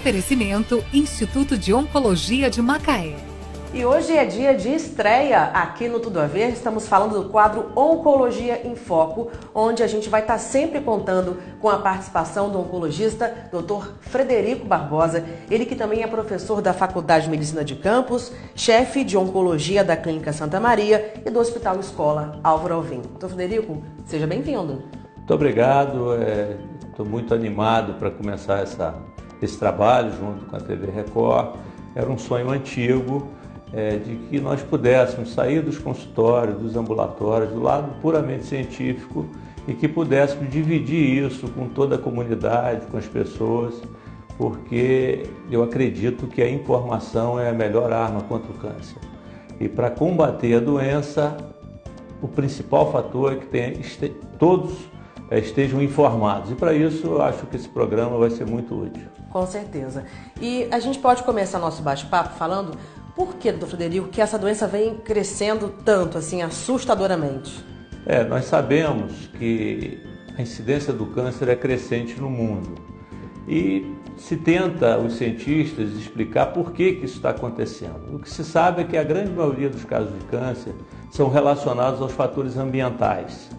Oferecimento Instituto de Oncologia de Macaé. E hoje é dia de estreia aqui no Tudo a Ver. Estamos falando do quadro Oncologia em Foco, onde a gente vai estar sempre contando com a participação do oncologista Dr. Frederico Barbosa, ele que também é professor da Faculdade de Medicina de Campos, chefe de Oncologia da Clínica Santa Maria e do Hospital Escola Álvaro Alvim. Dr. Frederico, seja bem-vindo. Muito obrigado, estou muito animado para começar esse trabalho junto com a TV Record. Era um sonho antigo de que nós pudéssemos sair dos consultórios, dos ambulatórios, do lado puramente científico e que pudéssemos dividir isso com toda a comunidade, com as pessoas, porque eu acredito que a informação é a melhor arma contra o câncer. E para combater a doença, o principal fator é que todos estejam informados. E para isso eu acho que esse programa vai ser muito útil. Com certeza. E a gente pode começar nosso bate-papo falando por que, doutor Frederico, que essa doença vem crescendo tanto, assim, assustadoramente? Nós sabemos que a incidência do câncer é crescente no mundo. E se tenta, os cientistas, explicar por que isso está acontecendo. O que se sabe é que a grande maioria dos casos de câncer são relacionados aos fatores ambientais.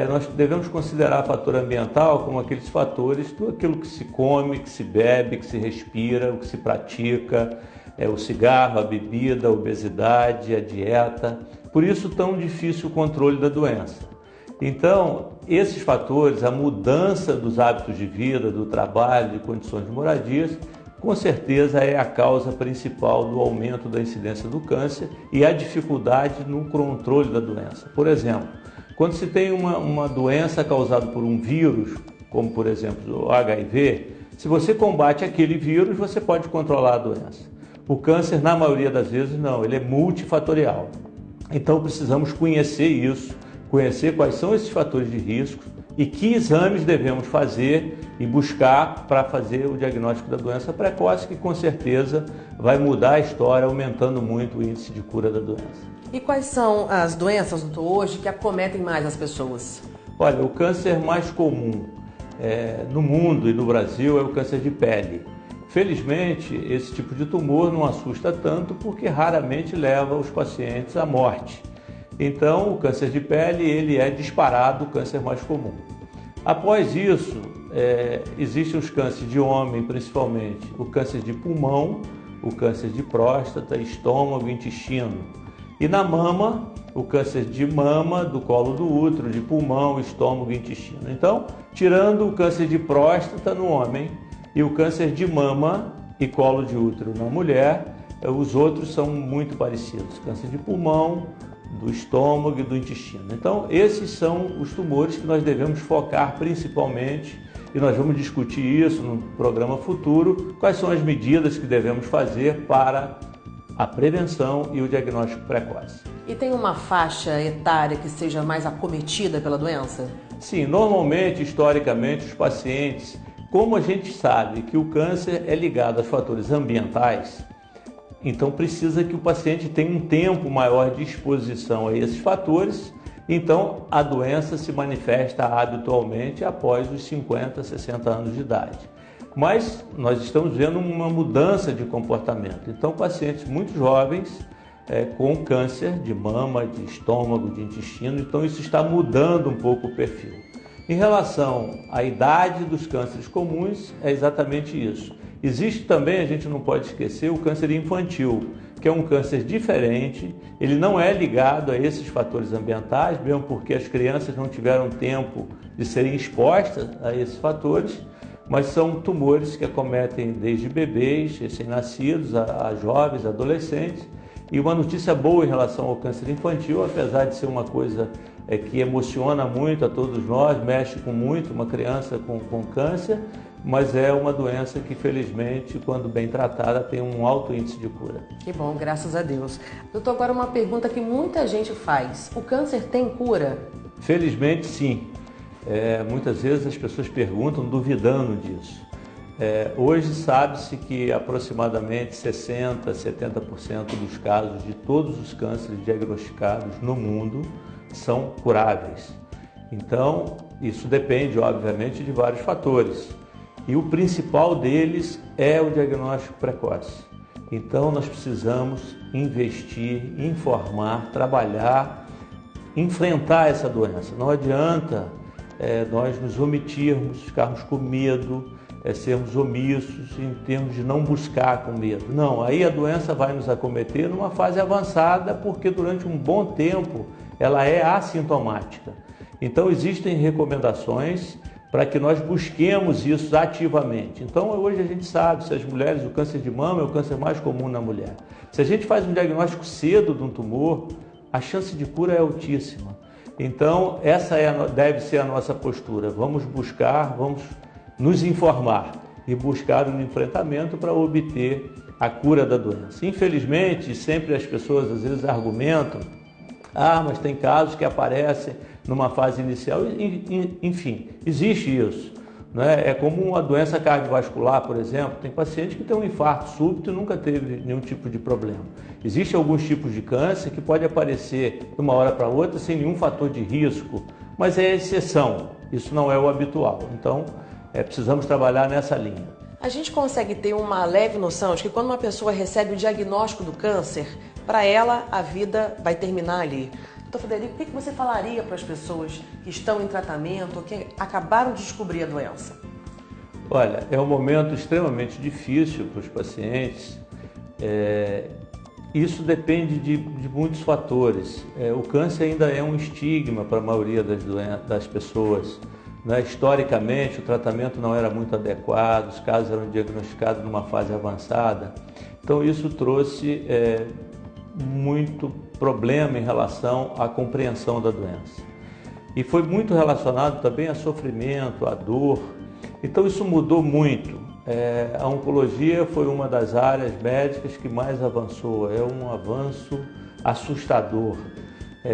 Nós devemos considerar fator ambiental como aqueles fatores, tudo aquilo que se come, que se bebe, que se respira, o que se pratica, o cigarro, a bebida, a obesidade, a dieta. Por isso tão difícil o controle da doença. Então, esses fatores, a mudança dos hábitos de vida, do trabalho, de condições de moradias, com certeza é a causa principal do aumento da incidência do câncer e a dificuldade no controle da doença. Por exemplo, quando se tem uma doença causada por um vírus, como por exemplo o HIV, se você combate aquele vírus, você pode controlar a doença. O câncer, na maioria das vezes, não, ele é multifatorial. Então precisamos conhecer isso, conhecer quais são esses fatores de risco e que exames devemos fazer e buscar para fazer o diagnóstico da doença precoce, que com certeza vai mudar a história, aumentando muito o índice de cura da doença. E quais são as doenças, doutor, hoje que acometem mais as pessoas? Olha, o câncer mais comum no mundo e no Brasil é o câncer de pele. Felizmente, esse tipo de tumor não assusta tanto porque raramente leva os pacientes à morte. Então, o câncer de pele ele é disparado o câncer mais comum. Após isso, existem os cânceres de homem, principalmente o câncer de pulmão, o câncer de próstata, estômago, intestino. E na mama, o câncer de mama, do colo do útero, de pulmão, estômago e intestino. Então, tirando o câncer de próstata no homem e o câncer de mama e colo de útero na mulher, os outros são muito parecidos. Câncer de pulmão, do estômago e do intestino. Então, esses são os tumores que nós devemos focar principalmente e nós vamos discutir isso no programa futuro, quais são as medidas que devemos fazer para a prevenção e o diagnóstico precoce. E tem uma faixa etária que seja mais acometida pela doença? Sim, normalmente, historicamente, os pacientes, como a gente sabe que o câncer é ligado aos fatores ambientais, então precisa que o paciente tenha um tempo maior de exposição a esses fatores, então a doença se manifesta habitualmente após os 50, 60 anos de idade. Mas nós estamos vendo uma mudança de comportamento. Então, pacientes muito jovens com câncer de mama, de estômago, de intestino, então isso está mudando um pouco o perfil. Em relação à idade dos cânceres comuns, é exatamente isso. Existe também, a gente não pode esquecer, o câncer infantil, que é um câncer diferente, ele não é ligado a esses fatores ambientais, mesmo porque as crianças não tiveram tempo de serem expostas a esses fatores, mas são tumores que acometem desde bebês, recém-nascidos, a jovens, adolescentes. E uma notícia boa em relação ao câncer infantil, apesar de ser uma coisa que emociona muito a todos nós, mexe com muito uma criança com câncer, mas é uma doença que, felizmente, quando bem tratada, tem um alto índice de cura. Que bom, graças a Deus. Doutor, agora uma pergunta que muita gente faz. O câncer tem cura? Felizmente, sim. Muitas vezes as pessoas perguntam duvidando disso. Hoje sabe-se que aproximadamente 60%, 70% dos casos de todos os cânceres diagnosticados no mundo são curáveis. Então, isso depende, obviamente, de vários fatores. E o principal deles é o diagnóstico precoce. Então nós precisamos investir, informar, trabalhar, enfrentar essa doença. Não adianta nós nos omitirmos, ficarmos com medo, sermos omissos em termos de não buscar com medo. Não, aí a doença vai nos acometer numa fase avançada, porque durante um bom tempo ela é assintomática. Então existem recomendações para que nós busquemos isso ativamente. Então hoje a gente sabe, se as mulheres, o câncer de mama é o câncer mais comum na mulher. Se a gente faz um diagnóstico cedo de um tumor, a chance de cura é altíssima. Então essa deve ser a nossa postura. Vamos buscar, vamos nos informar e buscar um enfrentamento para obter a cura da doença. Infelizmente, sempre as pessoas às vezes argumentam, mas tem casos que aparecem numa fase inicial, enfim, existe isso. Né? É como uma doença cardiovascular, por exemplo, tem paciente que tem um infarto súbito e nunca teve nenhum tipo de problema. Existem alguns tipos de câncer que pode aparecer de uma hora para outra sem nenhum fator de risco, mas é a exceção, isso não é o habitual. Então, precisamos trabalhar nessa linha. A gente consegue ter uma leve noção de que quando uma pessoa recebe o diagnóstico do câncer, para ela a vida vai terminar ali. Doutor Frederico, o que você falaria para as pessoas que estão em tratamento ou que acabaram de descobrir a doença? Olha, é um momento extremamente difícil para os pacientes. Isso depende de muitos fatores. O câncer ainda é um estigma para a maioria das pessoas. Né? Historicamente, o tratamento não era muito adequado, os casos eram diagnosticados numa fase avançada. Então, isso trouxe muito problema em relação à compreensão da doença. E foi muito relacionado também a sofrimento, a dor. Então, isso mudou muito. A oncologia foi uma das áreas médicas que mais avançou. É um avanço assustador,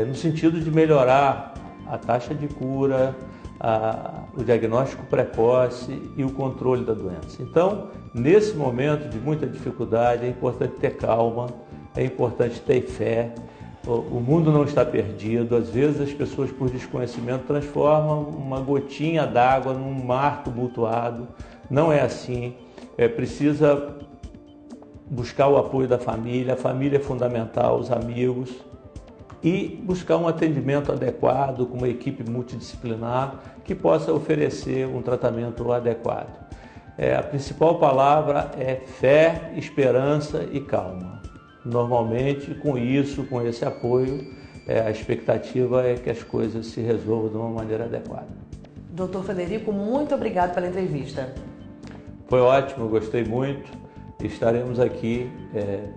no sentido de melhorar a taxa de cura, o diagnóstico precoce e o controle da doença. Então, nesse momento de muita dificuldade, é importante ter calma, é importante ter fé. O mundo não está perdido. Às vezes as pessoas, por desconhecimento, transformam uma gotinha d'água num mar tumultuado. Não é assim. Precisa buscar o apoio da família. A família é fundamental, os amigos. E buscar um atendimento adequado com uma equipe multidisciplinar que possa oferecer um tratamento adequado. A principal palavra é fé, esperança e calma. Normalmente, com esse apoio, a expectativa é que as coisas se resolvam de uma maneira adequada. Doutor Frederico, muito obrigado pela entrevista. Foi ótimo, gostei muito. Estaremos aqui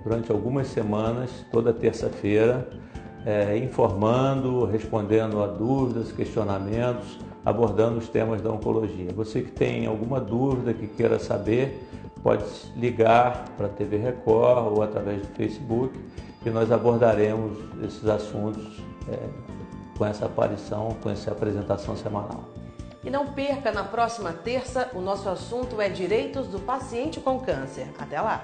durante algumas semanas, toda terça-feira, informando, respondendo a dúvidas, questionamentos, abordando os temas da oncologia. Você que tem alguma dúvida, que queira saber, pode ligar para a TV Record ou através do Facebook e nós abordaremos esses assuntos com essa aparição, com essa apresentação semanal. E não perca, na próxima terça, o nosso assunto é Direitos do Paciente com Câncer. Até lá!